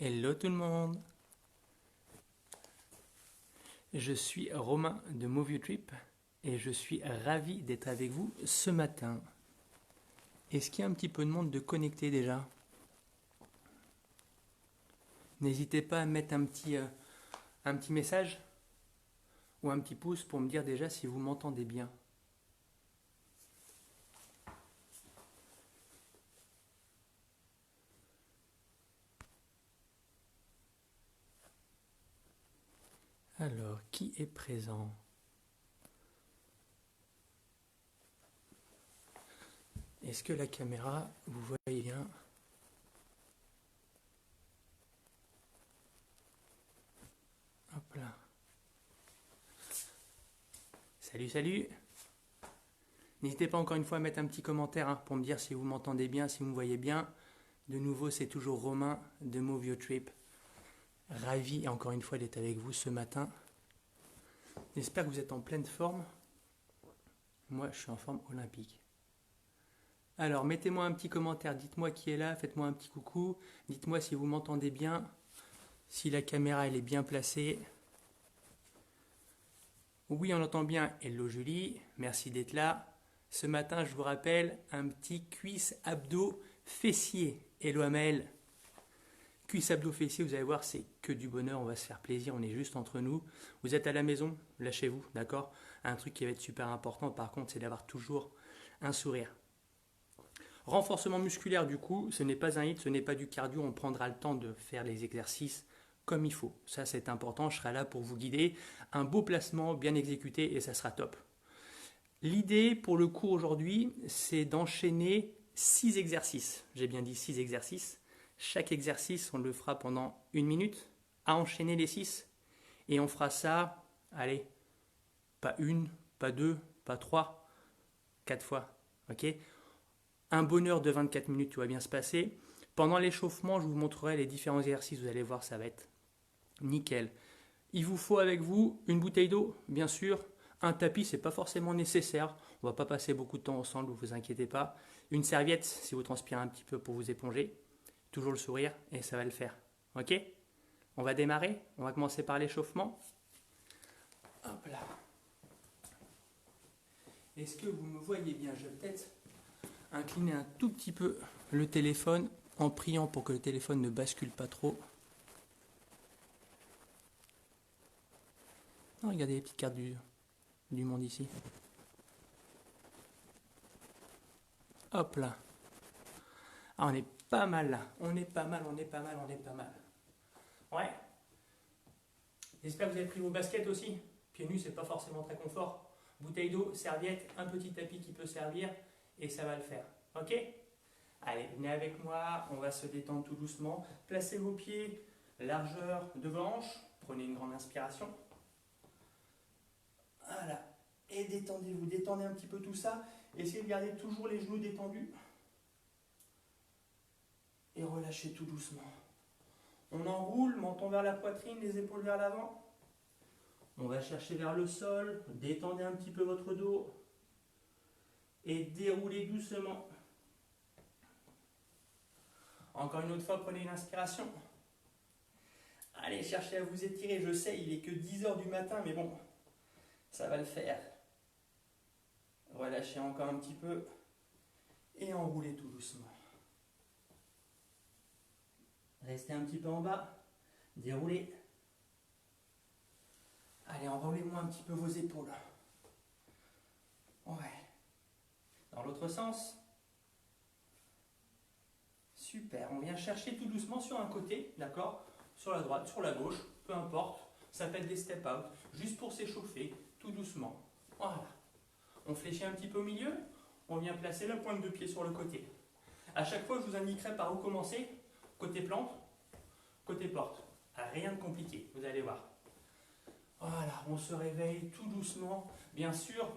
Hello tout le monde, je suis Romain de Move You Trip et je suis ravi d'être avec vous ce matin. Est-ce qu'il y a un petit peu de monde de connecté déjà? N'hésitez pas à mettre un petit message ou un petit pouce pour me dire déjà si vous m'entendez bien. Alors, qui est présent? Est-ce que la caméra, vous voyez bien? Hop là. Salut, salut. N'hésitez pas encore une fois à mettre un petit commentaire pour me dire si vous m'entendez bien, si vous me voyez bien. De nouveau, c'est toujours Romain de Move Your Trip. Ravi encore une fois d'être avec vous ce matin. J'espère que vous êtes en pleine forme. Moi, je suis en forme olympique. Alors, mettez-moi un petit commentaire, dites-moi qui est là, faites-moi un petit coucou, dites-moi si vous m'entendez bien, si la caméra elle est bien placée. Oui, on entend bien. Hello Julie, merci d'être là. Ce matin, je vous rappelle, un petit cuisse abdos fessier. Hello Amel. Cuisse abdos fessier, vous allez voir, c'est que du bonheur, on va se faire plaisir, on est juste entre nous. Vous êtes à la maison, lâchez-vous, d'accord? Un truc qui va être super important, par contre, c'est d'avoir toujours un sourire. Renforcement musculaire, du coup, ce n'est pas un hit, ce n'est pas du cardio, on prendra le temps de faire les exercices comme il faut. Ça, c'est important, je serai là pour vous guider. Un beau placement, bien exécuté, et ça sera top. L'idée pour le cours aujourd'hui, c'est d'enchaîner 6 exercices. J'ai bien dit 6 exercices. Chaque exercice, on le fera pendant 1 minute, à enchaîner les 6. Et on fera ça, allez, pas une, pas deux, pas trois, 4 fois. Ok? Un bonheur de 24 minutes, tout va bien se passer. Pendant l'échauffement, je vous montrerai les différents exercices. Vous allez voir, ça va être nickel. Il vous faut avec vous une bouteille d'eau, bien sûr. Un tapis, c'est pas forcément nécessaire. On va pas passer beaucoup de temps ensemble, ne vous inquiétez pas. Une serviette, si vous transpirez un petit peu pour vous éponger. Toujours le sourire et ça va le faire. Ok? On va démarrer. On va commencer par l'échauffement. Hop là. Est-ce que vous me voyez bien? Je vais peut-être incliner un tout petit peu le téléphone en priant pour que le téléphone ne bascule pas trop. Oh, regardez les petites cartes du monde ici. Hop là. Ah, on est pas mal là. On est pas mal, on est pas mal, on est pas mal. Ouais. J'espère que vous avez pris vos baskets aussi. Pieds nus, c'est pas forcément très confort. Bouteille d'eau, serviette, un petit tapis qui peut servir et ça va le faire. Ok? Allez, venez avec moi, on va se détendre tout doucement. Placez vos pieds largeur devant hanche. Prenez une grande inspiration. Voilà. Et détendez-vous, détendez un petit peu tout ça. Essayez de garder toujours les genoux détendus. Et relâchez tout doucement. On enroule, menton vers la poitrine, les épaules vers l'avant. On va chercher vers le sol, détendez un petit peu votre dos et déroulez doucement. Encore une autre fois, prenez une inspiration. Allez, cherchez à vous étirer. Je sais, il est que 10h du matin, mais bon, ça va le faire. Relâchez encore un petit peu et enroulez tout doucement. Restez un petit peu en bas, déroulez. Allez, enroulez-moi un petit peu vos épaules. Ouais. Dans l'autre sens. Super, on vient chercher tout doucement sur un côté, d'accord? Sur la droite, sur la gauche, peu importe. Ça s'appelle des step out, juste pour s'échauffer, tout doucement. Voilà. On fléchit un petit peu au milieu, on vient placer la pointe de pied sur le côté. À chaque fois, je vous indiquerai par où commencer. Côté plante, côté porte. Rien de compliqué, vous allez voir. Voilà, on se réveille tout doucement. Bien sûr,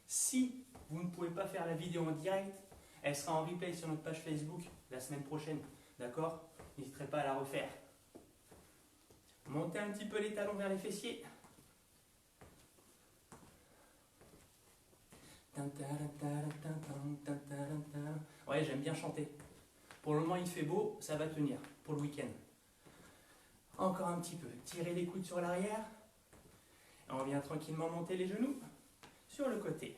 si vous ne pouvez pas faire la vidéo en direct, elle sera en replay sur notre page Facebook la semaine prochaine. D'accord? N'hésiterez pas à la refaire. Montez un petit peu les talons vers les fessiers. Ouais, j'aime bien chanter. Pour le moment, il fait beau, ça va tenir pour le week-end. Encore un petit peu. Tirez les coudes sur l'arrière. On vient tranquillement monter les genoux sur le côté.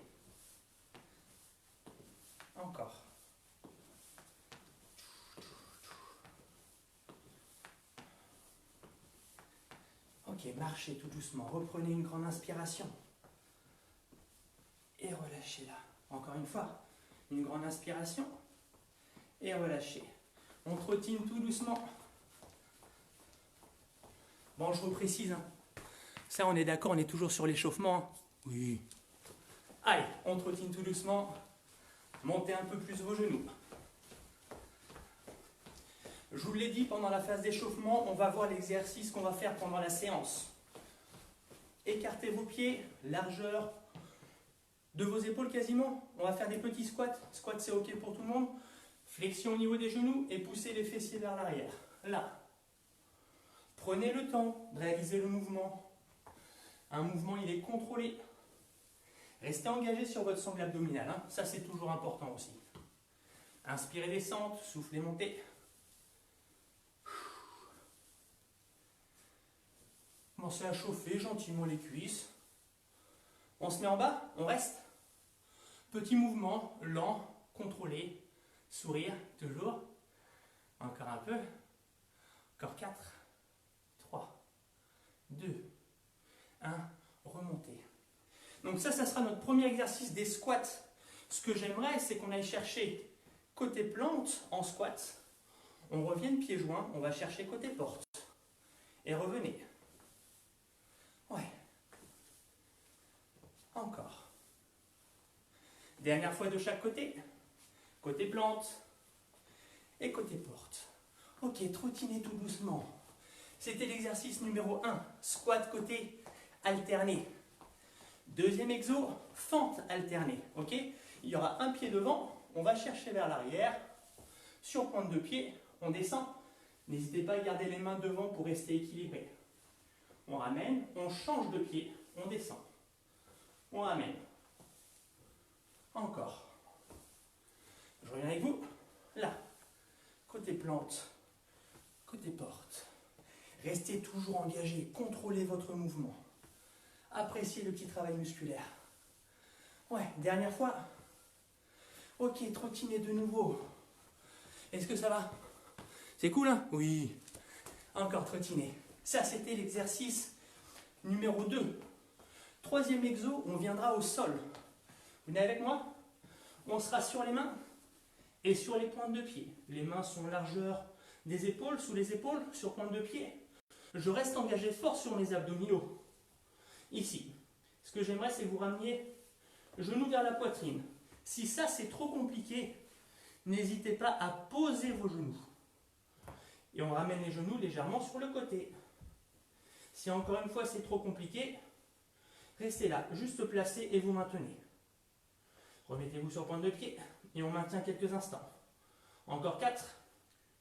Encore. Ok, marchez tout doucement. Reprenez une grande inspiration. Et relâchez là. Encore une fois. Une grande inspiration. Et relâchez. On trottine tout doucement. Bon, je reprécise. Hein. Ça, on est d'accord, on est toujours sur l'échauffement. Hein. Oui. Allez, on trottine tout doucement. Montez un peu plus vos genoux. Je vous l'ai dit, pendant la phase d'échauffement, on va voir l'exercice qu'on va faire pendant la séance. Écartez vos pieds, largeur de vos épaules quasiment. On va faire des petits squats. Squat, c'est OK pour tout le monde. Flexion au niveau des genoux et poussez les fessiers vers l'arrière. Là. Prenez le temps de réaliser le mouvement. Un mouvement, il est contrôlé. Restez engagé sur votre sangle abdominale. Hein. Ça, c'est toujours important aussi. Inspirez, descente, soufflez, montez. Commencez à chauffer gentiment les cuisses. On se met en bas, on reste. Petit mouvement, lent, contrôlé. Sourire, toujours. Encore un peu. Encore 4, 3, 2, 1. Remontez. Donc ça sera notre premier exercice des squats. Ce que j'aimerais, c'est qu'on aille chercher côté plante en squat. On revient pieds joints, on va chercher côté porte. Et revenez. Ouais. Encore. Dernière fois de chaque côté. Côté plante et côté porte. Ok, trottinez tout doucement. C'était l'exercice numéro 1, squat côté alterné. Deuxième exo, fente alternée. Ok, il y aura un pied devant, on va chercher vers l'arrière. Sur pointe de pied, on descend. N'hésitez pas à garder les mains devant pour rester équilibré. On ramène, on change de pied, on descend. On ramène. Encore. Je reviens avec vous. Là. Côté plante. Côté porte. Restez toujours engagé. Contrôlez votre mouvement. Appréciez le petit travail musculaire. Ouais, dernière fois. Ok, trottinez de nouveau. Est-ce que ça va? C'est cool, hein? Oui. Encore trottiner. Ça, c'était l'exercice numéro 2. Troisième exo, on viendra au sol. Vous venez avec moi? On sera sur les mains et sur les pointes de pied. Les mains sont largeur des épaules, sous les épaules, sur pointe de pied. Je reste engagé fort sur mes abdominaux. Ici. Ce que j'aimerais, c'est que vous rameniez genoux vers la poitrine. Si ça, c'est trop compliqué, n'hésitez pas à poser vos genoux. Et on ramène les genoux légèrement sur le côté. Si encore une fois, c'est trop compliqué, restez là, juste placé et vous maintenez. Remettez-vous sur pointe de pied et on maintient quelques instants. Encore 4,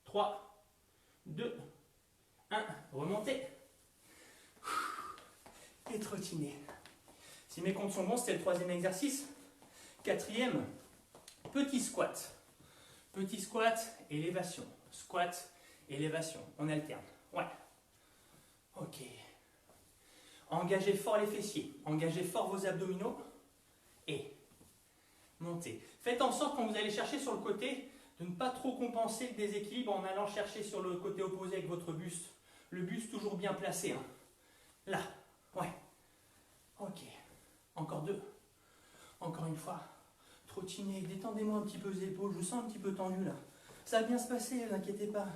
3, 2, 1. Remontez. Et trottinez. Si mes comptes sont bons, c'était le troisième exercice. Quatrième, petit squat. Petit squat, élévation. Squat, élévation. On alterne. Ouais. Ok. Engagez fort les fessiers. Engagez fort vos abdominaux. Et montez. Faites en sorte, quand vous allez chercher sur le côté, de ne pas trop compenser le déséquilibre en allant chercher sur le côté opposé avec votre buste. Le buste toujours bien placé. Hein. Là. Ouais. Ok. Encore 2. Encore une fois. Trottinez. Détendez-moi un petit peu les épaules. Je vous sens un petit peu tendu là. Ça va bien se passer, ne vous inquiétez pas.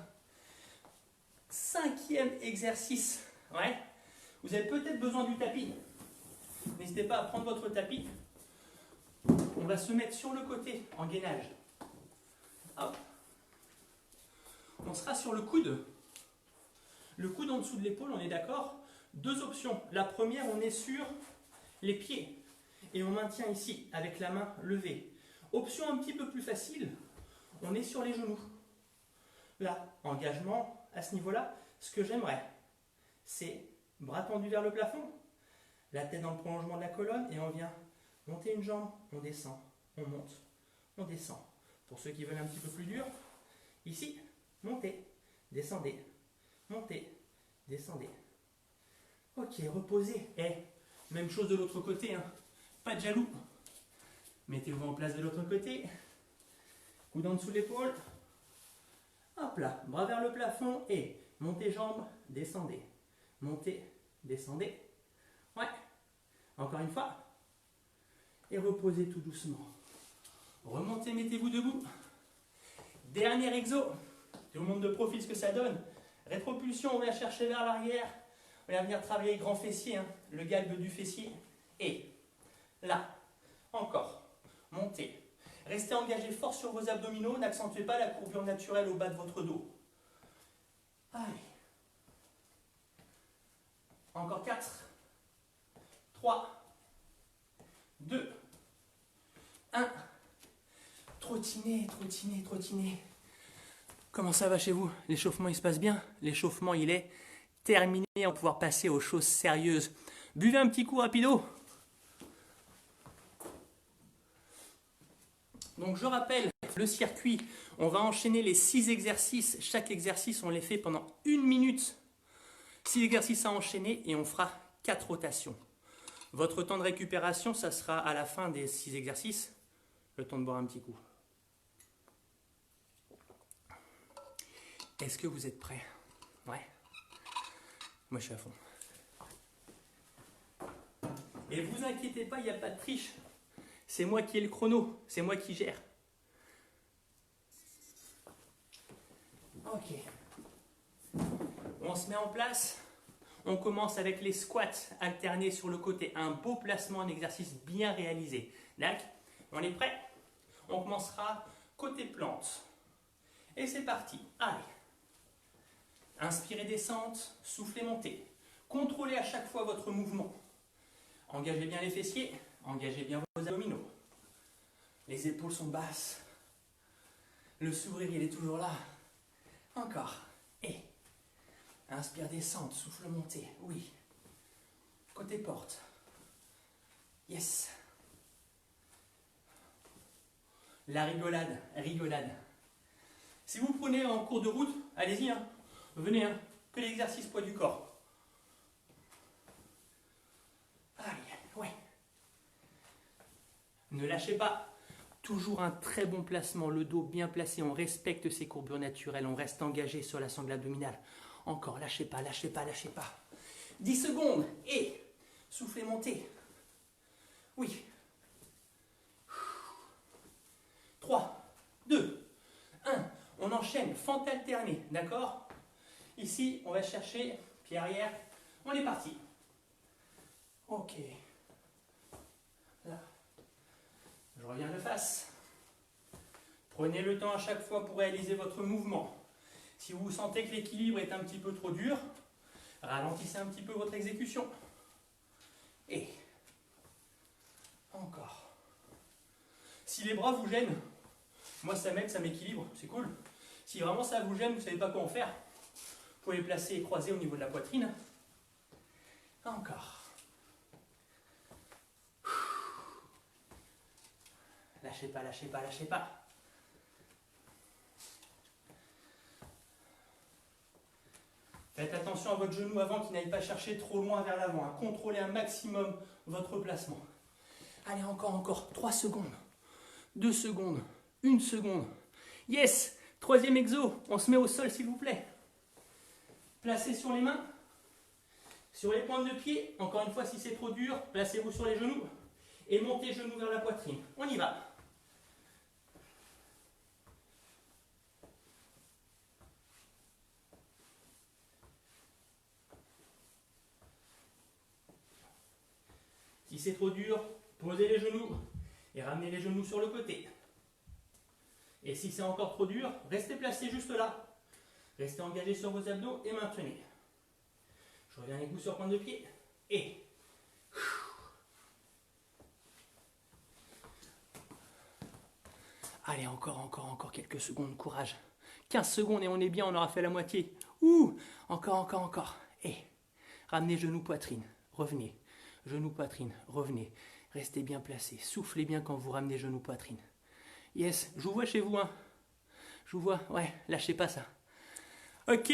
5e exercice. Ouais. Vous avez peut-être besoin du tapis. N'hésitez pas à prendre votre tapis. On va se mettre sur le côté en gainage. Hop. On sera sur le coude. Le coude en dessous de l'épaule, on est d'accord? 2 options. La première, on est sur les pieds. Et on maintient ici, avec la main levée. Option un petit peu plus facile, on est sur les genoux. Là, engagement à ce niveau-là. Ce que j'aimerais, c'est bras tendus vers le plafond, la tête dans le prolongement de la colonne, et on vient monter une jambe, on descend, on monte, on descend. Pour ceux qui veulent un petit peu plus dur, ici, montez, descendez, montez, descendez. Ok, reposez. Même chose de l'autre côté, hein. Pas de jaloux. Mettez-vous en place de l'autre côté. Coude en dessous de l'épaule. Hop là, bras vers le plafond et montez jambes, descendez. Montez, descendez. Ouais. Encore une fois. Et reposez tout doucement. Remontez, mettez-vous debout. Dernier exo. Tout le monde de profil ce que ça donne. Rétropulsion, on va chercher vers l'arrière. On va venir travailler grand fessier, hein, le galbe du fessier. Et là, encore, montez. Restez engagé fort sur vos abdominaux. N'accentuez pas la courbure naturelle au bas de votre dos. Allez. Encore 4, 3, 2, 1. Trottiner, trottiner, trottiner. Comment ça va chez vous? L'échauffement, il se passe bien? L'échauffement, il est terminé. On va pouvoir passer aux choses sérieuses. Buvez un petit coup rapido. Donc, je rappelle le circuit. On va enchaîner les 6 exercices. Chaque exercice, on les fait pendant 1 minute. 6 exercices à enchaîner et on fera 4 rotations. Votre temps de récupération, ça sera à la fin des 6 exercices. Le temps de boire un petit coup. Est-ce que vous êtes prêts? Ouais. Moi, je suis à fond. Et vous inquiétez pas, il n'y a pas de triche. C'est moi qui ai le chrono. C'est moi qui gère. Ok. On se met en place. On commence avec les squats alternés sur le côté. Un beau placement, un exercice bien réalisé. D'accord? On est prêt? On commencera côté plante. Et c'est parti. Allez. Inspirez, descente, soufflez, montez. Contrôlez à chaque fois votre mouvement. Engagez bien les fessiers, engagez bien vos abdominaux. Les épaules sont basses. Le sourire, il est toujours là. Encore. Et inspire, descente, souffle, montez. Oui. Côté porte. Yes. La rigolade, rigolade. Si vous prenez en cours de route, allez-y, hein. Venez, hein. Que l'exercice poids du corps. Allez, ouais. Ne lâchez pas. Toujours un très bon placement, le dos bien placé. On respecte ses courbures naturelles. On reste engagé sur la sangle abdominale. Encore, lâchez pas, lâchez pas, lâchez pas. 10 secondes et soufflez, montez. Oui. 3, 2, 1. On enchaîne, fente alternée, d'accord? Ici, on va chercher pied arrière. On est parti. Ok. Là. Je reviens de face. Prenez le temps à chaque fois pour réaliser votre mouvement. Si vous sentez que l'équilibre est un petit peu trop dur, ralentissez un petit peu votre exécution. Et encore. Si les bras vous gênent, moi ça m'aide, ça m'équilibre, c'est cool. Si vraiment ça vous gêne, vous ne savez pas quoi en faire, vous pouvez les placer et croiser au niveau de la poitrine. Encore. Lâchez pas, lâchez pas, lâchez pas. Faites attention à votre genou avant qu'il n'aille pas chercher trop loin vers l'avant. Hein. Contrôlez un maximum votre placement. Allez, encore. 3 secondes. 2 secondes. 1 seconde. Yes! 3e exo. On se met au sol, s'il vous plaît. Placez sur les mains. Sur les pointes de pied. Encore une fois, si c'est trop dur, placez-vous sur les genoux. Et montez genoux vers la poitrine. On y va. Si c'est trop dur, posez les genoux et ramenez les genoux sur le côté. Et si c'est encore trop dur, restez placé juste là. Restez engagé sur vos abdos et maintenez. Je reviens avec vous sur pointe de pied. Et allez, encore quelques secondes, courage. 15 secondes et on est bien, on aura fait la moitié. Ouh, encore. Et ramenez genoux, poitrine, revenez. Genoux, poitrine, revenez. Restez bien placé. Soufflez bien quand vous ramenez genoux, poitrine. Yes, je vous vois chez vous. Hein. Je vous vois. Ouais, lâchez pas ça. Ok.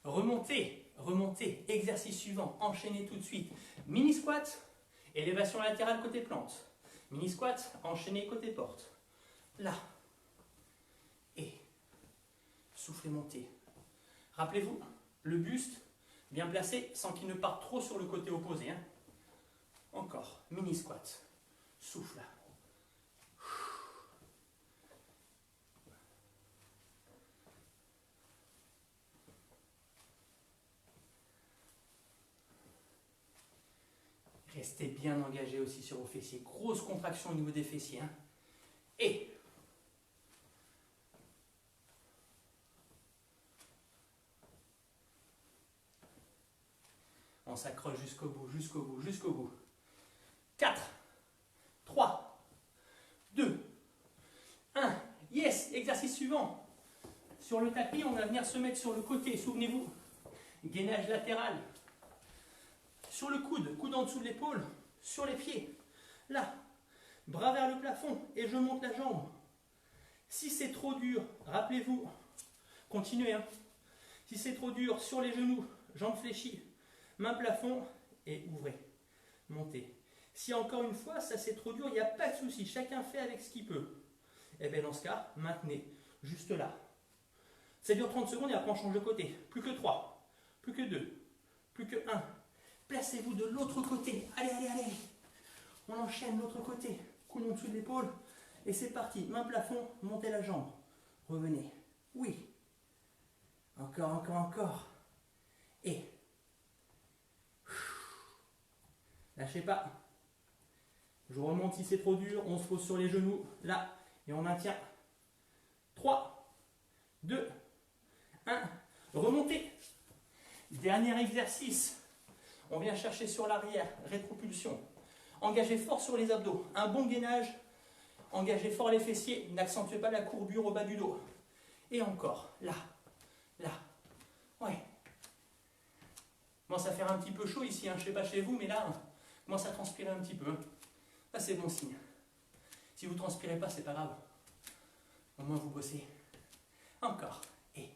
remontez, remontez. Exercice suivant, enchaînez tout de suite. Mini squat, élévation latérale côté plante. Mini squat, enchaînez côté porte. Là. Et soufflez, montez. Rappelez-vous, le buste bien placé sans qu'il ne parte trop sur le côté opposé. Hein. Encore, mini squat. Souffle. Restez bien engagé aussi sur vos fessiers. Grosse contraction au niveau des fessiers. Hein. Et on s'accroche jusqu'au bout, jusqu'au bout, jusqu'au bout. 4, 3, 2, 1. Yes, exercice suivant. Sur le tapis, on va venir se mettre sur le côté, souvenez-vous. Gainage latéral. Sur le coude, coude en dessous de l'épaule, sur les pieds. Là, bras vers le plafond et je monte la jambe. Si c'est trop dur, rappelez-vous, continuez. Hein. Si c'est trop dur, sur les genoux, jambes fléchies, main plafond et ouvrez. Montez. Si encore une fois, ça c'est trop dur, il n'y a pas de souci. Chacun fait avec ce qu'il peut. Et bien dans ce cas, maintenez. Juste là. Ça dure 30 secondes et après on change de côté. Plus que 3, plus que 2, plus que 1. Placez-vous de l'autre côté. Allez, allez, allez. On enchaîne l'autre côté. Coude en dessous de l'épaule. Et c'est parti. Main plafond, montez la jambe. Revenez. Oui. Encore, encore, encore. Et. Lâchez pas. Je remonte si c'est trop dur. On se pose sur les genoux. Là. Et on maintient. 3, 2, 1. Remontez. Dernier exercice. On vient chercher sur l'arrière, rétropulsion. Engagez fort sur les abdos. Un bon gainage. Engagez fort les fessiers. N'accentuez pas la courbure au bas du dos. Et encore. Là. Là. Ouais. Commence à faire un petit peu chaud ici. Hein. Je ne sais pas chez vous, mais là, commence à transpirer un petit peu. Hein. Là, c'est bon signe. Si vous ne transpirez pas, c'est pas grave. Au moins, vous bossez. Encore. Et.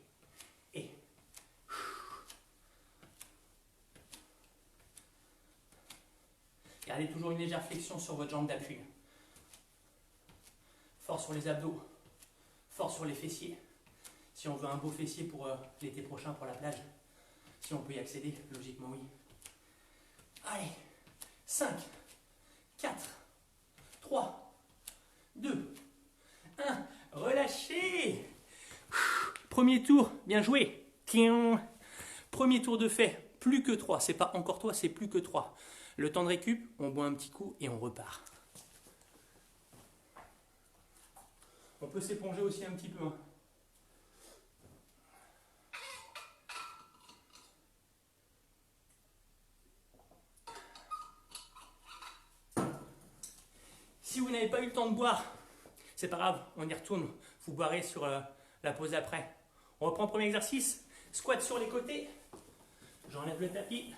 Gardez toujours une légère flexion sur votre jambe d'appui. Fort sur les abdos. Fort sur les fessiers. Si on veut un beau fessier pour l'été prochain pour la plage. Si on peut y accéder, logiquement oui. Allez. 5, 4, 3, 2, 1. Relâchez. Premier tour, bien joué. Premier tour de fait. Plus que 3. C'est pas encore 3, c'est plus que 3. Le temps de récup, on boit un petit coup et on repart. On peut s'éponger aussi un petit peu. Hein. Si vous n'avez pas eu le temps de boire, c'est pas grave, on y retourne. Vous boirez sur la pause après. On reprend le premier exercice. Squat sur les côtés. J'enlève le tapis.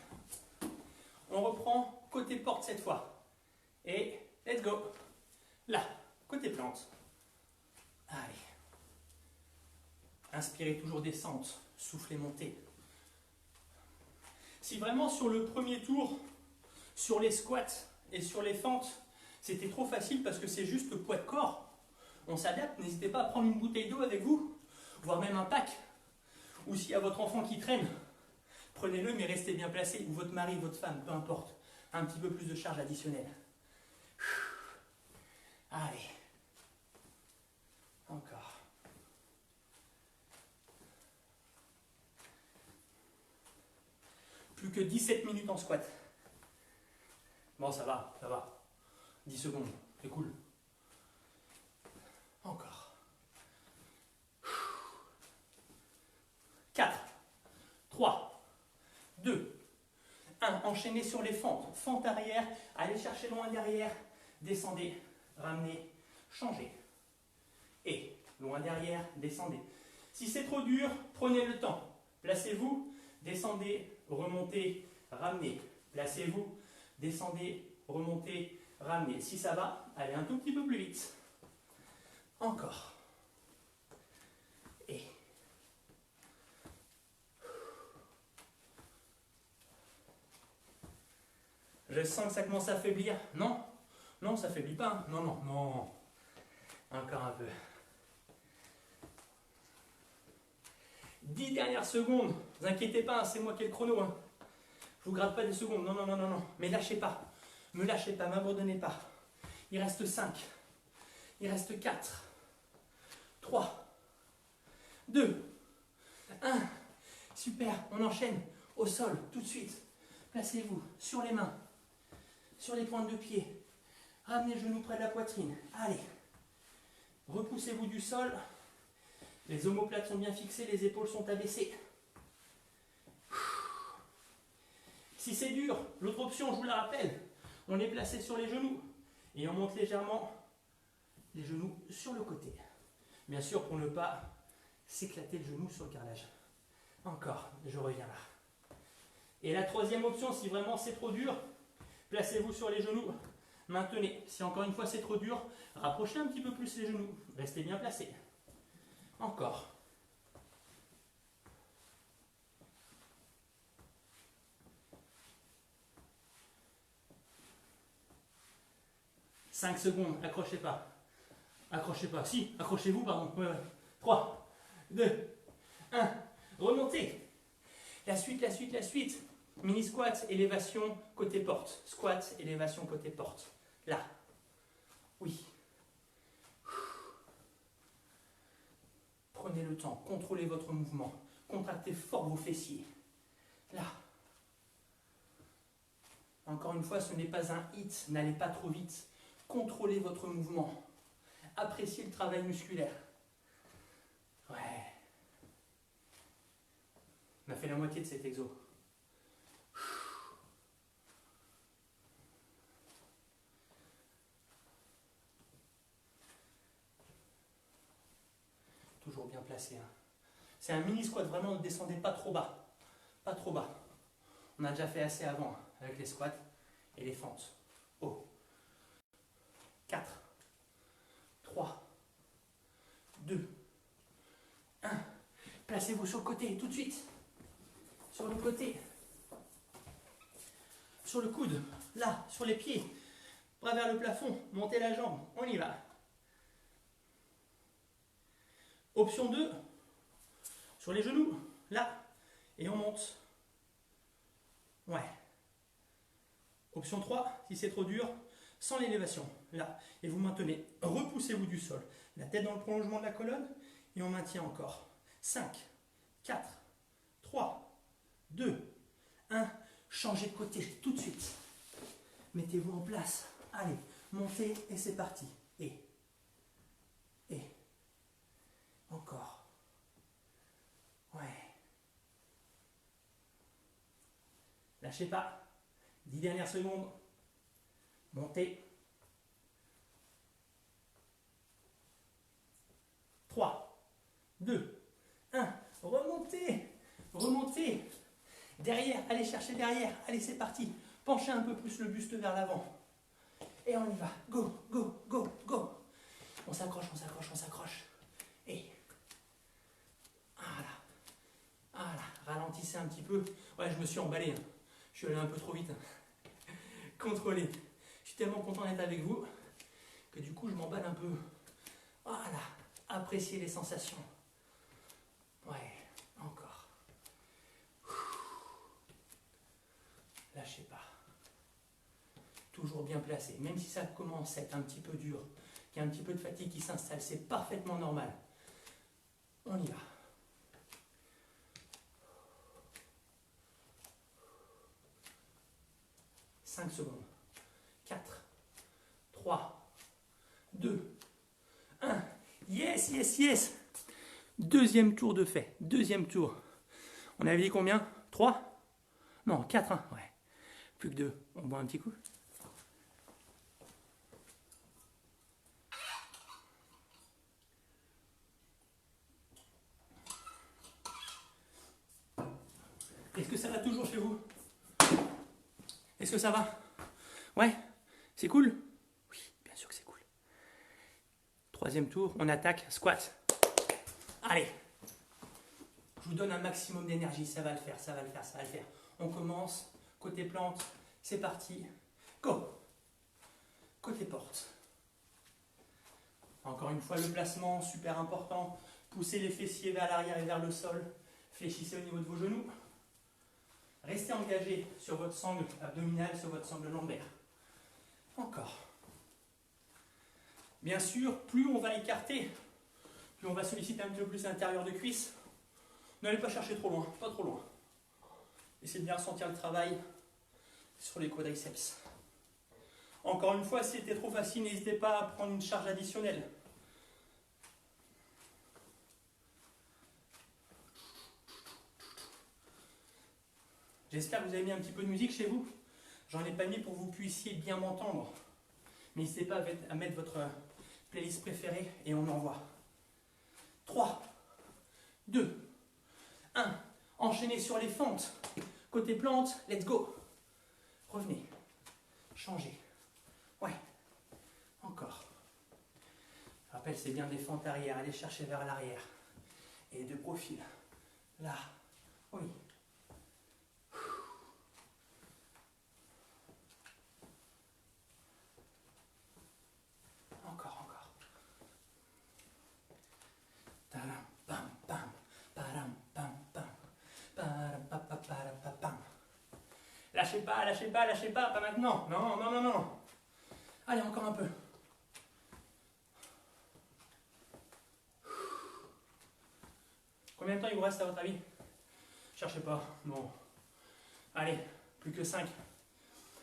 On reprend côté porte cette fois. Et let's go. Là, côté plante. Allez. Inspirez toujours descente. Soufflez, montez. Si vraiment sur le premier tour, sur les squats et sur les fentes, c'était trop facile parce que c'est juste le poids de corps, on s'adapte. N'hésitez pas à prendre une bouteille d'eau avec vous, voire même un pack. Ou s'il y a votre enfant qui traîne, prenez-le mais restez bien placé. Ou votre mari, votre femme, peu importe. Un petit peu plus de charge additionnelle. Allez. Encore. Plus que 17 minutes en squat. Bon, ça va, ça va. 10 secondes, c'est cool. Encore. 4, 3, 2, 1. Enchaînez sur les fentes. Fente arrière, allez chercher loin derrière. Descendez, ramenez, changez. Et loin derrière, descendez. Si c'est trop dur, prenez le temps. Placez-vous, descendez, remontez, ramenez. Placez-vous, descendez, remontez, ramenez. Si ça va, allez un tout petit peu plus vite. Encore. Et. Je sens que ça commence à affaiblir. Non, non, ça affaiblit pas. Hein. Non, non, non. Encore un peu. 10 dernières secondes. Ne vous inquiétez pas, hein, c'est moi qui ai le chrono. Hein. Je vous gratte pas des secondes. Non, non, non, non, non. Mais lâchez pas. Me lâchez pas, m'abandonnez pas. Il reste 5. Il reste 4. 3. 2. 1. Super, on enchaîne. Au sol, tout de suite. Placez-vous sur les mains, sur les pointes de pied. Ramenez les genoux près de la poitrine. Allez. Repoussez-vous du sol. Les omoplates sont bien fixées, les épaules sont abaissées. Si c'est dur, l'autre option, je vous la rappelle, on est placé sur les genoux et on monte légèrement les genoux sur le côté. Bien sûr, pour ne pas s'éclater le genou sur le carrelage. Encore, je reviens là. Et la troisième option, si vraiment c'est trop dur, placez-vous sur les genoux. Maintenez. Si encore une fois c'est trop dur, rapprochez un petit peu plus les genoux. Restez bien placés. Encore. « 5 secondes, accrochez pas. Accrochez pas. Si, accrochez-vous, pardon. Ouais, ouais. 3, 2, 1. Remontez. La suite, la suite, la suite. Mini squat, élévation, côté porte. Squat, élévation, côté porte. Là. Oui. Prenez le temps, contrôlez votre mouvement. Contractez fort vos fessiers. Là. Encore une fois, ce n'est pas un hit. N'allez pas trop vite. Contrôlez votre mouvement. Appréciez le travail musculaire. Ouais. On a fait la moitié de cet exo. Toujours bien placé. Hein. C'est un mini squat, vraiment ne descendez pas trop bas. Pas trop bas. On a déjà fait assez avant hein, avec les squats et les fentes. Oh. 4, 3, 2, 1. Placez-vous sur le côté tout de suite. Sur le côté. Sur le coude. Là, sur les pieds. Bras vers le plafond. Montez la jambe. On y va. Option 2. Sur les genoux. Là. Et on monte. Ouais. Option 3. Si c'est trop dur. Sans l'élévation, là, et vous maintenez, repoussez-vous du sol, la tête dans le prolongement de la colonne, et on maintient encore. 5, 4, 3, 2, 1, changez de côté tout de suite. Mettez-vous en place, allez, montez et c'est parti. Et, encore. Ouais. Lâchez pas, 10 dernières secondes. Montez. 3, 2, 1. Remontez. Remontez. Derrière, allez chercher derrière. Allez, c'est parti. Penchez un peu plus le buste vers l'avant. Et on y va. Go, go, go, go. On s'accroche, on s'accroche, on s'accroche. Et. Voilà. Voilà. Ralentissez un petit peu. Ouais, je me suis emballé. Hein. Je suis allé un peu trop vite. Contrôlez. Je suis tellement content d'être avec vous que du coup je m'emballe un peu. Voilà, appréciez les sensations. Ouais, encore. Lâchez pas. Toujours bien placé. Même si ça commence à être un petit peu dur, qu'il y a un petit peu de fatigue qui s'installe, c'est parfaitement normal. On y va. « 5 secondes. 4, 3, 2, 1. Yes, yes, yes. Deuxième tour de fait. Deuxième tour. On avait dit combien? 3? Non, 4. Hein. Ouais. Plus que 2. On boit un petit coup. Est-ce que ça va toujours chez vous? Est-ce que ça va? Ouais? C'est cool? Oui, bien sûr que c'est cool. Troisième tour, on attaque, squat. Allez. Je vous donne un maximum d'énergie, ça va le faire, ça va le faire, ça va le faire. On commence, côté plante, c'est parti. Go. Côté porte. Encore une fois, le placement, super important. Poussez les fessiers vers l'arrière et vers le sol. Fléchissez au niveau de vos genoux. Restez engagé sur votre sangle abdominale, sur votre sangle lombaire. Encore. Bien sûr, plus on va écarter, plus on va solliciter un petit peu plus l'intérieur de cuisse. N'allez pas chercher trop loin, pas trop loin. Essayez de bien ressentir le travail sur les quadriceps. Encore une fois, si c'était trop facile, n'hésitez pas à prendre une charge additionnelle. J'espère que vous avez mis un petit peu de musique chez vous. J'en ai pas mis pour que vous puissiez bien m'entendre. N'hésitez pas à mettre votre playlist préférée et on envoie. 3, 2, 1. Enchaînez sur les fentes. Côté plante, let's go. Revenez. Changez. Ouais. Encore. Je rappelle, c'est bien des fentes arrière. Allez chercher vers l'arrière. Et de profil. Là. Oui. Encore. Taram, pam, pam. Param, pam, pam. Param, pam, pam, pam, pam. Lâchez pas, pas maintenant. Non. Allez, encore un peu. Combien de temps il vous reste à votre avis? Cherchez pas. Bon. Allez, plus que 5.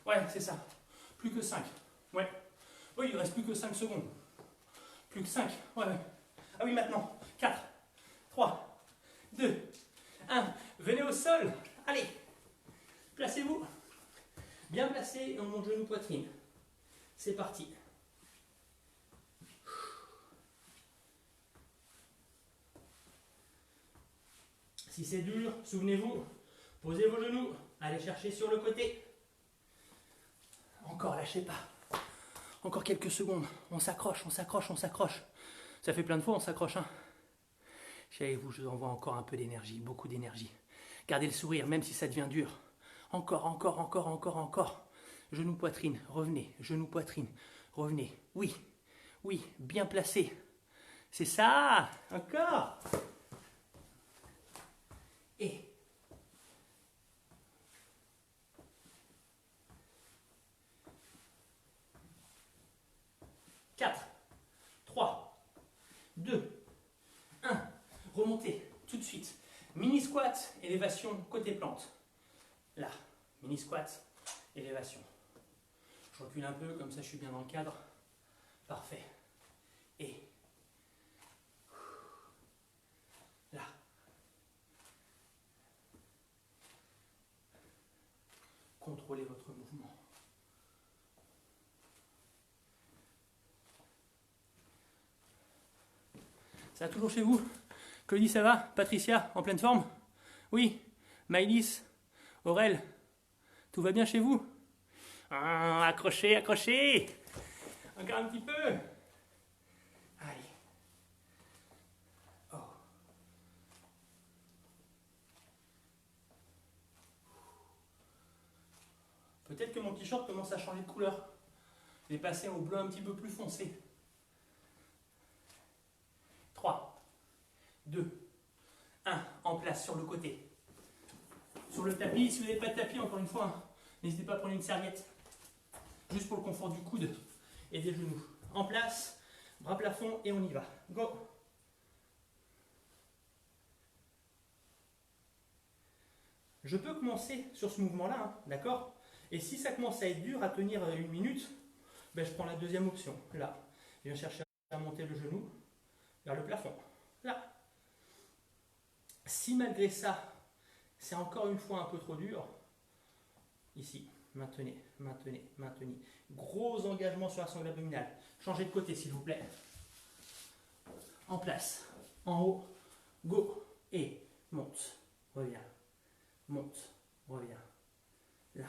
Ouais, c'est ça. Plus que 5. Ouais. Oui, il reste plus que 5 secondes. Plus que 5. Ouais. Ah oui, maintenant. 4, 3, 2, 1. Venez au sol. Allez. Placez-vous. Bien placé, on monte genou poitrine. C'est parti. Si c'est dur, souvenez-vous, posez vos genoux, allez chercher sur le côté. Encore, lâchez pas. Encore quelques secondes. On s'accroche. Ça fait plein de fois, on s'accroche. Hein. Chez vous, je vous envoie encore un peu d'énergie, beaucoup d'énergie. Gardez le sourire, même si ça devient dur. Encore. Genou poitrine, revenez. Genou poitrine, revenez. Oui, bien placé. C'est ça. Encore. Et 4, 3, 2, 1. Remontez tout de suite. Mini squat, élévation côté plante. Là, mini squat, élévation. Je recule un peu, comme ça je suis bien dans le cadre. Parfait. Et là. Contrôlez votre mouvement. Ça va toujours chez vous? Claudie, ça va? Patricia, en pleine forme? Oui. Maïlis, Aurel, tout va bien chez vous? Ah, accrochez. Encore un petit peu. Allez. Oh. Peut-être que mon t-shirt commence à changer de couleur. Je vais passer au bleu un petit peu plus foncé. 3, 2, 1. En place sur le côté. Sur le tapis, si vous n'avez pas de tapis, encore une fois, n'hésitez pas à prendre une serviette. Juste pour le confort du coude et des genoux. En place, bras plafond et on y va. Go! Je peux commencer sur ce mouvement-là, hein, d'accord? Et si ça commence à être dur à tenir 1 minute, ben je prends la deuxième option, là. Je viens chercher à monter le genou vers le plafond, là. Si malgré ça, c'est encore une fois un peu trop dur, ici, maintenez. Gros engagement sur la sangle abdominale. Changez de côté, s'il vous plaît. En place, en haut, go, et monte, reviens. Monte, reviens. Là.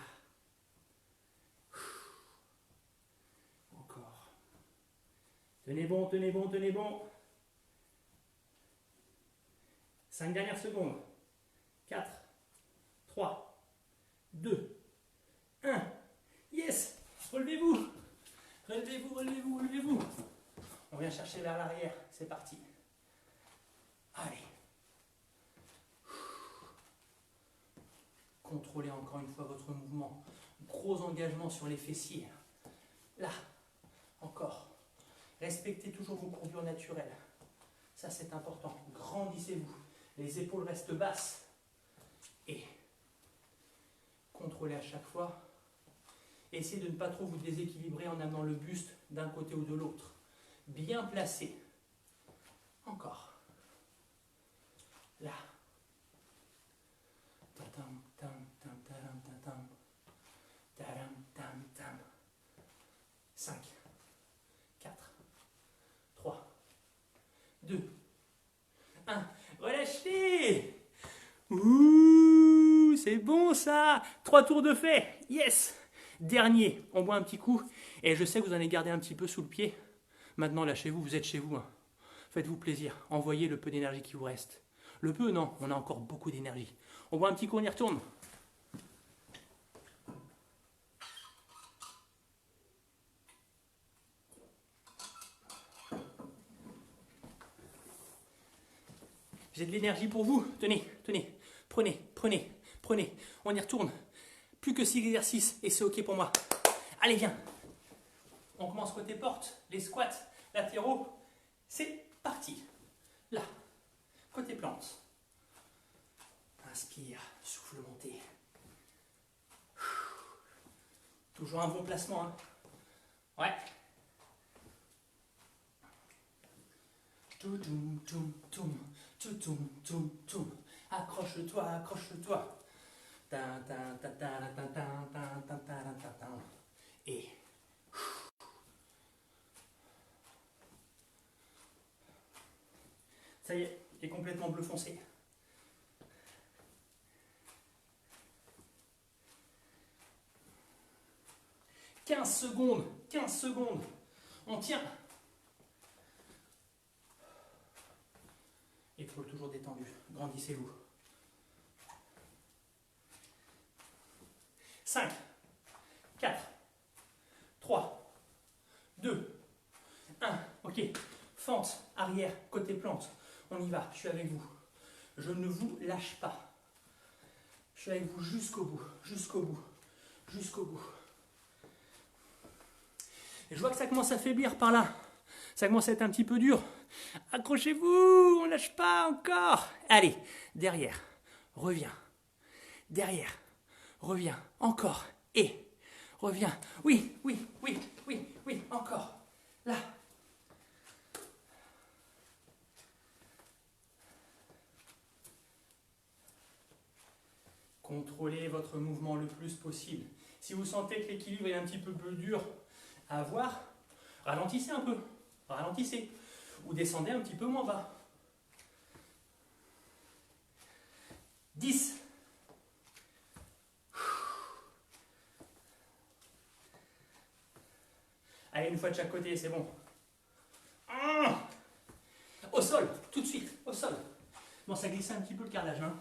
Encore. Tenez bon. 5 dernières secondes. 4, 3, 2, 1. Yes! Relevez-vous. Relevez-vous, relevez-vous, relevez-vous. On vient chercher vers l'arrière. C'est parti. Allez. Contrôlez encore une fois votre mouvement. Gros engagement sur les fessiers. Là. Encore. Respectez toujours vos courbures naturelles. Ça, c'est important. Grandissez-vous. Les épaules restent basses. Et contrôlez à chaque fois. Essayez de ne pas trop vous déséquilibrer en amenant le buste d'un côté ou de l'autre. Bien placé. Encore. Là. 5, 4, 3, 2, 1. Relâchez. Ouh, c'est bon ça. 3 tours de fait. Yes. Dernier, on boit un petit coup. Et je sais que vous en avez gardé un petit peu sous le pied. Maintenant, lâchez-vous, vous êtes chez vous. Hein. Faites-vous plaisir. Envoyez le peu d'énergie qui vous reste. Le peu, non, on a encore beaucoup d'énergie. On boit un petit coup, on y retourne. J'ai de l'énergie pour vous. Tenez, tenez. Prenez, prenez, prenez. On y retourne. Plus que 6 exercices et c'est OK pour moi. Allez, viens. On commence côté porte. Les squats latéraux. C'est parti. Là. Côté plante. Inspire. Souffle monté. Toujours un bon placement. Hein. Ouais. Accroche-toi, accroche-toi. Et ça y est, il est complètement bleu foncé. « 15 secondes, 15 secondes. On tient. Épaules toujours détendues. Grandissez-vous. 5, 4, 3, 2, 1. OK. Fente, arrière, côté plante. On y va. Je suis avec vous. Je ne vous lâche pas. Je suis avec vous jusqu'au bout. Jusqu'au bout. Jusqu'au bout. Et je vois que ça commence à faiblir par là. Ça commence à être un petit peu dur. Accrochez-vous, on ne lâche pas encore. Allez, derrière, reviens. Derrière, reviens, encore. Et, reviens. Oui, oui, oui, oui, oui, encore. Là. Contrôlez votre mouvement le plus possible. Si vous sentez que l'équilibre est un petit peu plus dur à avoir, ralentissez un peu. Ralentissez. Ou descendez un petit peu moins bas. 10. Allez, une fois de chaque côté, c'est bon. Au sol, tout de suite, au sol. Bon, ça glisse un petit peu le carrelage. Hein.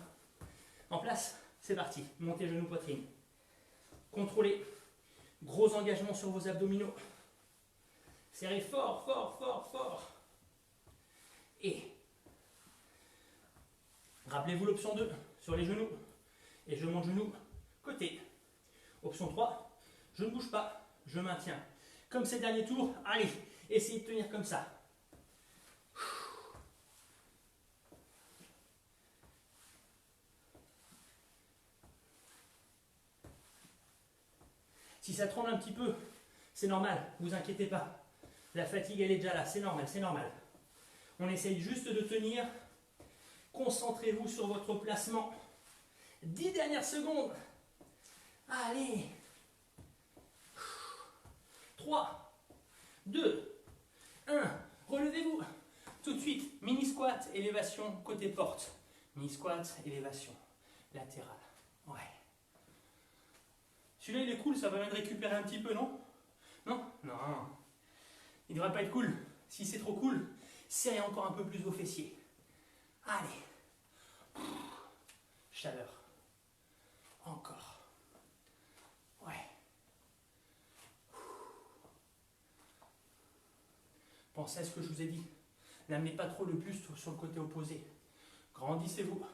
En place, c'est parti. Montez genoux, poitrine. Contrôlez. Gros engagement sur vos abdominaux. Serrez fort, fort, fort, fort. Et rappelez-vous l'option 2 sur les genoux. Et je monte genou côté. Option 3, je ne bouge pas, je maintiens. Comme ces derniers tours, allez, essayez de tenir comme ça. Si ça tremble un petit peu, c'est normal, ne vous inquiétez pas. La fatigue, elle est déjà là, c'est normal, c'est normal. On essaye juste de tenir. Concentrez-vous sur votre placement. 10 dernières secondes. Allez. 3, 2, 1. Relevez-vous. Tout de suite, mini squat, élévation, côté porte. Mini squat, élévation, latérale. Ouais. Celui-là, il est cool, ça permet de récupérer un petit peu, non? Non? Non. Il ne devrait pas être cool. Si c'est trop cool, serrez encore un peu plus vos fessiers. Allez. Pensez à ce que je vous ai dit. N'amenez pas trop le buste sur le côté opposé. Grandissez-vous.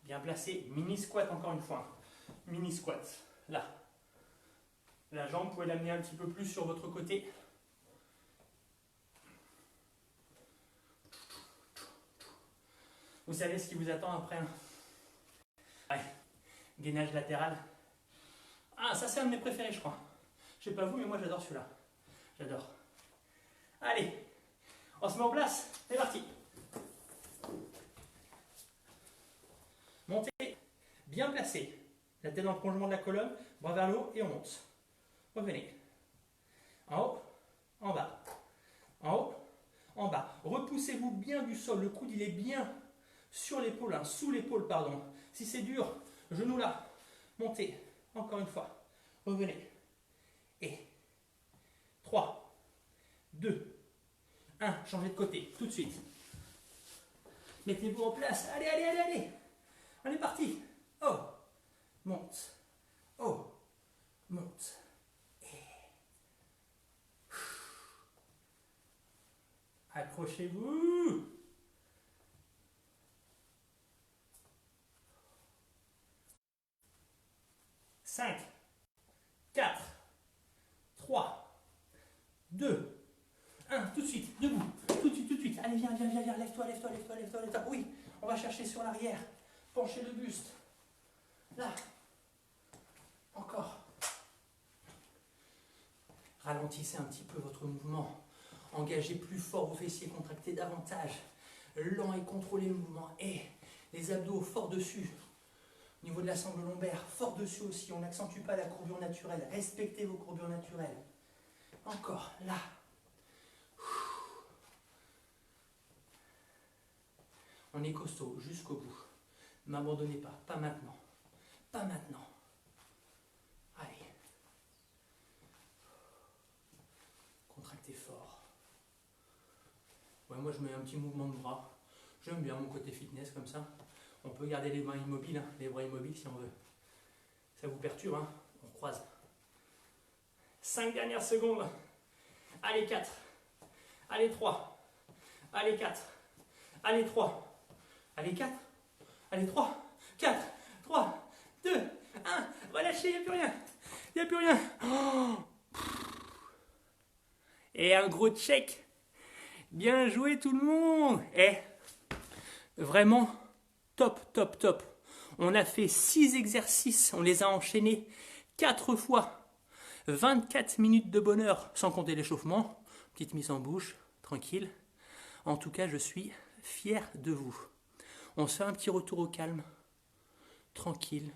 Bien placé. Mini squat encore une fois. Mini squat. Là. La jambe, vous pouvez l'amener un petit peu plus sur votre côté. Vous savez ce qui vous attend après. Ouais. Gainage latéral. Ah, ça c'est un de mes préférés, je crois. Je sais pas vous, mais moi j'adore celui-là. J'adore. Allez, on se met en place. C'est parti. Montez, bien placé. La tête dans le prolongement de la colonne, bras vers le haut et on monte. Revenez. En haut, en bas. En haut, en bas. Repoussez-vous bien du sol. Le coude, il est bien sur l'épaule, hein, sous l'épaule, pardon. Si c'est dur, genou là. Montez. Encore une fois. Revenez. Et 3, 2, 1. Changez de côté, tout de suite. Mettez-vous en place. Allez, allez, allez, allez. On est parti. Oh, monte. Oh, monte. Accrochez-vous. 5, 4, 3, 2, 1. Tout de suite, debout. Tout de suite, tout de suite. Allez, viens, viens, viens, viens. Lève-toi, lève-toi, lève-toi, lève-toi, lève-toi. Oui, on va chercher sur l'arrière. Penchez le buste. Là. Encore. Ralentissez un petit peu votre mouvement. Engagez plus fort vos fessiers, contractez davantage. Lent et contrôlez le mouvement. Et les abdos fort dessus. Au niveau de la sangle lombaire, fort dessus aussi. On n'accentue pas la courbure naturelle. Respectez vos courbures naturelles. Encore, là. On est costaud jusqu'au bout. Ne m'abandonnez pas. Pas maintenant. Pas maintenant. Allez. Contractez fort. Ouais, moi je mets un petit mouvement de bras. J'aime bien mon côté fitness comme ça. On peut garder les mains immobiles, hein, les bras immobiles si on veut. Ça vous perturbe, hein? On croise. 5 dernières secondes. Allez, 4. Allez, 3. Allez, 4. Allez, 3. Allez, 4. Allez, 3. 4. 3. 2. 1. Relâchez, il n'y a plus rien. Il n'y a plus rien. Oh. Et un gros check. Bien joué tout le monde. Et vraiment, top, top, top. On a fait 6 exercices. On les a enchaînés 4 fois. 24 minutes de bonheur, sans compter l'échauffement. Petite mise en bouche, tranquille. En tout cas, je suis fier de vous. On se fait un petit retour au calme. Tranquille.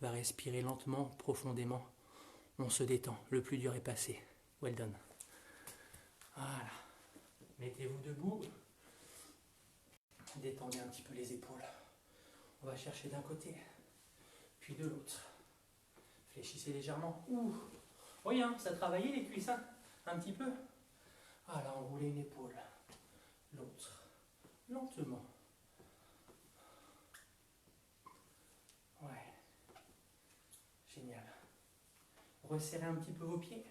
On va respirer lentement, profondément. On se détend. Le plus dur est passé. Well done. Voilà. Mettez-vous debout. Détendez un petit peu les épaules. On va chercher d'un côté, puis de l'autre. Fléchissez légèrement. Ouh. Oui, hein, ça travaillait les cuisses, hein, un petit peu. Voilà, enroulez une épaule. L'autre. Lentement. Ouais. Génial. Resserrez un petit peu vos pieds.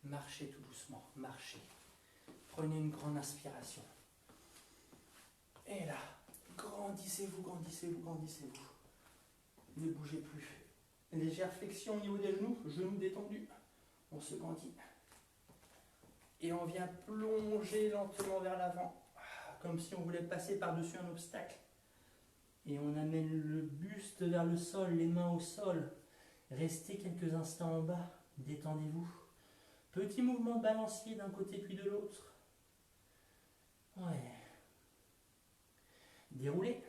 Marchez tout doucement. Marchez. Prenez une grande inspiration. Et là, grandissez-vous, grandissez-vous, grandissez-vous. Ne bougez plus. Légère flexion au niveau des genoux, genoux détendus. On se grandit. Et on vient plonger lentement vers l'avant, comme si on voulait passer par-dessus un obstacle. Et on amène le buste vers le sol, les mains au sol. Restez quelques instants en bas, détendez-vous. Petit mouvement de balancier d'un côté puis de l'autre. Ouais. Déroulez.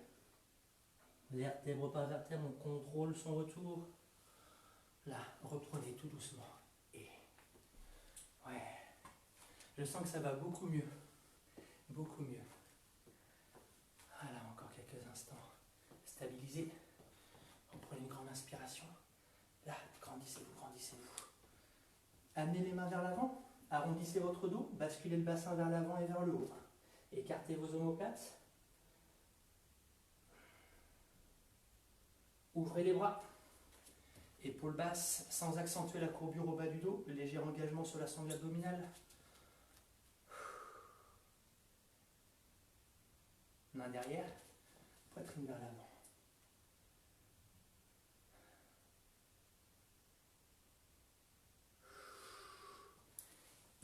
Vertèbre par vertèbre, on contrôle son retour. Là, reprenez tout doucement. Et ouais, je sens que ça va beaucoup mieux. Beaucoup mieux. Voilà, encore quelques instants. Stabilisez. Reprenez une grande inspiration. Là, grandissez-vous, grandissez-vous. Amenez les mains vers l'avant. Arrondissez votre dos. Basculez le bassin vers l'avant et vers le haut. Écartez vos omoplates. Ouvrez les bras. Épaules basses, sans accentuer la courbure au bas du dos. Léger engagement sur la sangle abdominale. main derrière, poitrine vers l'avant.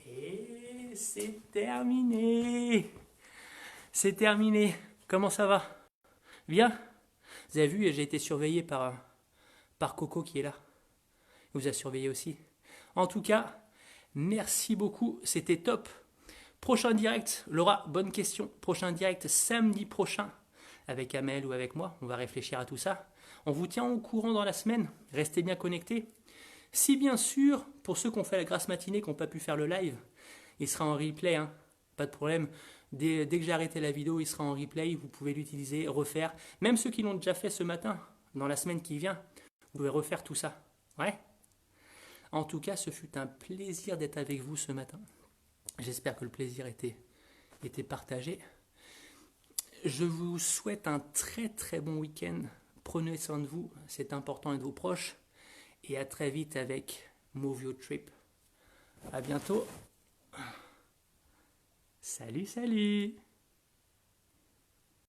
Et c'est terminé. C'est terminé. Comment ça va? Bien? Vous avez vu, j'ai été surveillé par Coco qui est là. Il vous a surveillé aussi. En tout cas, merci beaucoup. C'était top. Prochain direct, Laura, bonne question. Prochain direct samedi prochain avec Amel ou avec moi. On va réfléchir à tout ça. On vous tient au courant dans la semaine. Restez bien connectés. Si bien sûr, pour ceux qui ont fait la grasse matinée, qui n'ont pas pu faire le live, il sera en replay, hein, pas de problème. Dès que j'ai arrêté la vidéo, il sera en replay, vous pouvez l'utiliser, refaire. Même ceux qui l'ont déjà fait ce matin, dans la semaine qui vient, vous pouvez refaire tout ça. Ouais. En tout cas, ce fut un plaisir d'être avec vous ce matin. J'espère que le plaisir était partagé. Je vous souhaite un très très bon week-end. Prenez soin de vous, c'est important, et de vos proches. Et à très vite avec Move Your Trip. À bientôt. Salut, salut!